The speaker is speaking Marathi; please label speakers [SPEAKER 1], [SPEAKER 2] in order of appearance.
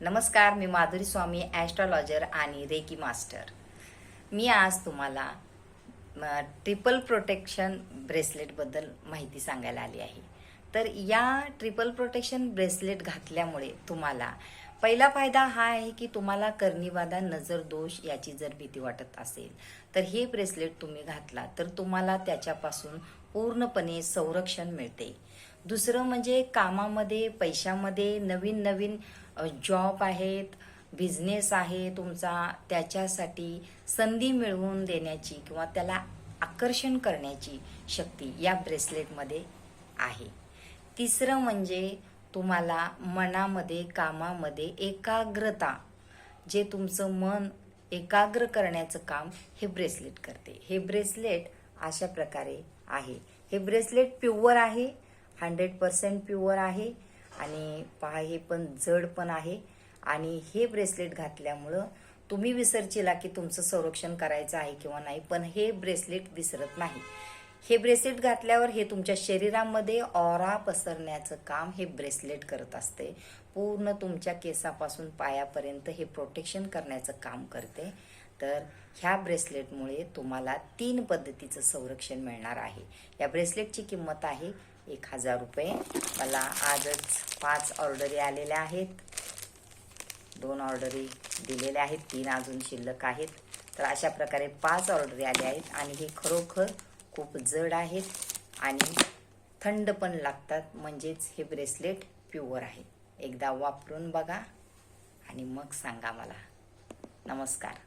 [SPEAKER 1] नमस्कार, मी माधुरी स्वामी, ॲस्ट्रॉलॉजर आणि रेकी मास्टर. मी आज तुम्हाला ट्रिपल प्रोटेक्शन ब्रेसलेटबद्दल माहिती सांगायला आली आहे. तर या ट्रिपल प्रोटेक्शन ब्रेसलेट घातल्यामुळे तुम्हाला पहिला फायदा हा आहे की तुम्हाला कर्णीबाधा, नजर दोष याची जर भीती वाटत असेल तर हे ब्रेसलेट तुम्ही घातला तर तुम्हाला त्याच्यापासून पूर्णपणे संरक्षण मिळते. दुसरं म्हणजे कामामध्ये, पैशामध्ये नवीन नवीन जॉब आहेत, बिझनेस आहे तुमचा, त्याच्यासाठी संधी मिळवून देण्याची किंवा त्याला आकर्षण करण्याची शक्ती या ब्रेसलेटमध्ये आहे. तिसरं म्हणजे तुम्हाला मनामध्ये, कामामध्ये एकाग्रता, जे तुमचं मन एकाग्र करण्याचं काम हे ब्रेसलेट करते. हे ब्रेसलेट अशा प्रकारे आहे. हे ब्रेसलेट प्युअर आहे, 100% प्युअर आहे आणि पहा हे पण जड पण आहे. आणि हे ब्रेसलेट घातल्यामुळं तुम्ही विसरचिला की तुमचं संरक्षण करायचं आहे किंवा नाही, पण हे ब्रेसलेट विसरत नाही. हे ब्रेसलेट घातल्यावर हे तुमच्या शरीरामध्ये ऑरा पसरण्याचं काम हे ब्रेसलेट करत असते. पूर्ण तुमच्या केसापासून पायापर्यंत हे प्रोटेक्शन करण्याचं काम करते. तर ह्या ब्रेसलेटमुळे तुम्हाला 3 पद्धतीचं संरक्षण मिळणार आहे. या ब्रेसलेटची किंमत आहे 1000 रुपये. मला आजच 5 ऑर्डरी आलेल्या आहेत, 2 ऑर्डरी दिलेल्या आहेत, 3 अजून शिल्लक आहेत. तर अशा प्रकारे 5 ऑर्डरी आल्या आहेत आणि हे खरोखर खूप जड आहेत आणि थंड पण लागतात. म्हणजेच हे ब्रेसलेट प्युअर आहे. एकदा वापरून बघा आणि मग सांगा मला. नमस्कार.